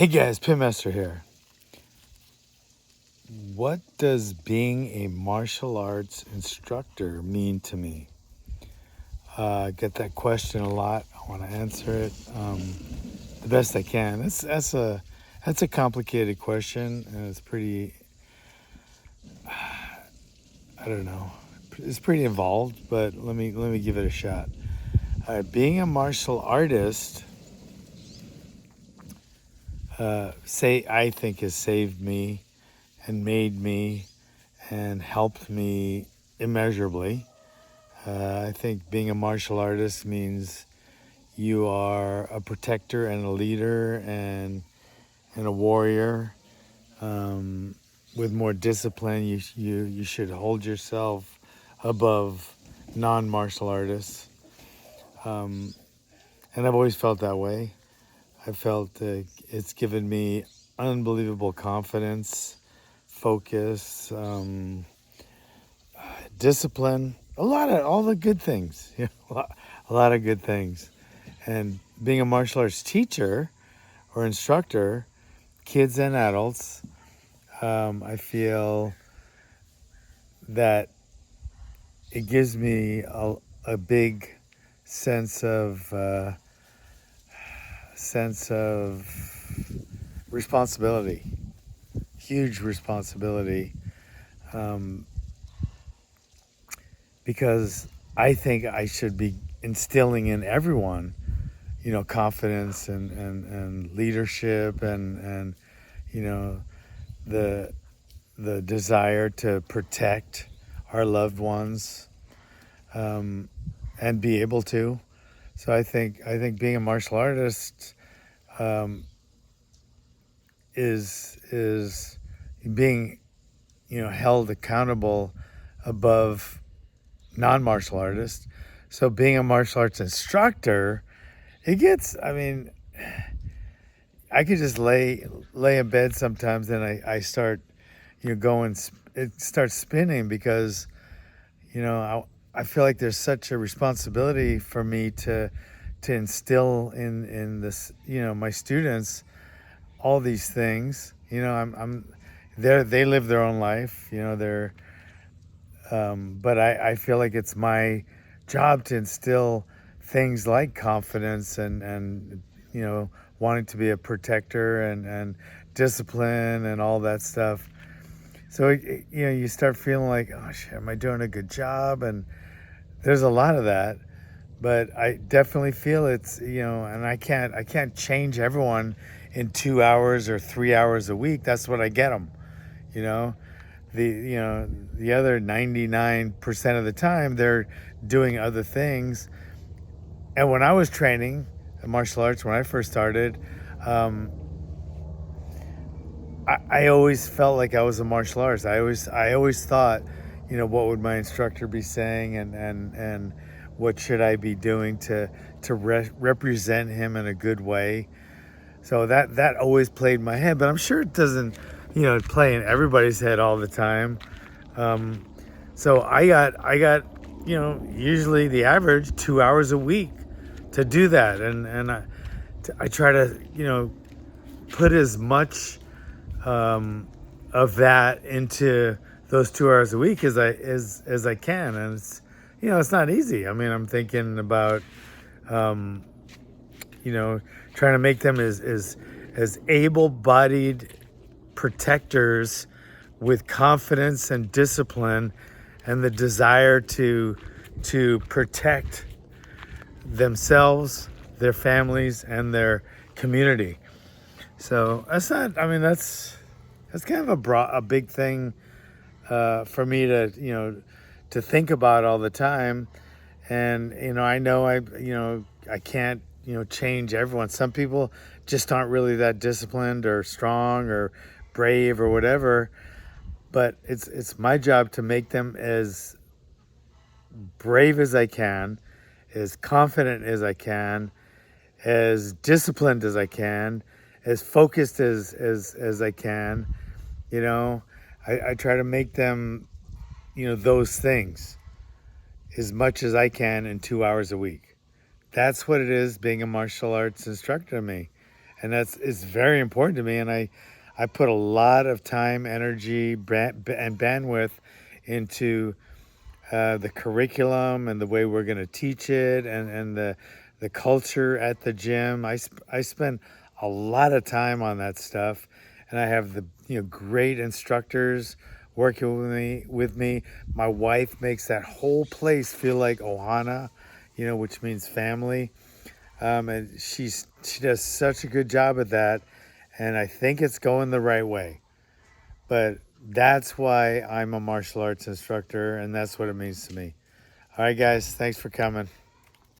Hey guys, Pitmaster here. What does being a martial arts instructor mean to me? I get that question a lot. I want to answer it the best I can. That's a complicated question, and it's pretty. I don't know. It's pretty involved, but let me give it a shot. Being a martial artist, I think has saved me and made me and helped me immeasurably. I think being a martial artist means you are a protector and a leader and a warrior. With more discipline, you should hold yourself above non-martial artists. And I've always felt that way. I felt it's given me unbelievable confidence, focus, discipline, all the good things, a lot of good things. And being a martial arts teacher or instructor, kids and adults, I feel that it gives me a big sense of responsibility, huge responsibility. Because I think I should be instilling in everyone, confidence and leadership and the desire to protect our loved ones, and be able to. So I think being a martial artist is being held accountable above non-martial artist. So being a martial arts instructor, I could just lay in bed sometimes and I start, it starts spinning because, I feel like there's such a responsibility for me to instill in this, my students, all these things. They live their own life, but I feel like it's my job to instill things like confidence and wanting to be a protector and discipline and all that stuff. So you start feeling like, oh shit, am I doing a good job? And there's a lot of that, but I definitely feel it's and I can't change everyone in 2 hours or 3 hours a week. That's what I get them, the other 99% of the time they're doing other things. And when I was training in martial arts, when I first started, I always felt like I was a martial artist. I always thought, what would my instructor be saying, and what should I be doing to represent him in a good way. So that always played in my head, but I'm sure it doesn't, play in everybody's head all the time. So I got, usually the average 2 hours a week to do that, and I try to, put as much of that into those 2 hours a week as I can, and it's not easy. I mean, I'm thinking about trying to make them as able-bodied protectors with confidence and discipline and the desire to protect themselves, their families, and their community. So that's kind of a big thing for me to think about all the time. And I know I can't change everyone. Some people just aren't really that disciplined or strong or brave or whatever, but it's my job to make them as brave as I can, as confident as I can, as disciplined as I can, as focused as I can. I try to make them those things as much as I can in 2 hours a week. That's what it is being a martial arts instructor to me. and it's very important to me. And I put a lot of time, energy, and bandwidth into the curriculum and the way we're going to teach it, and the culture at the gym. I spend a lot of time on that stuff, and I have the great instructors working with me. My wife makes that whole place feel like ohana, which means family. And she does such a good job at that, and I think it's going the right way. But that's why I'm a martial arts instructor, and that's what it means to me. All right, guys, thanks for coming.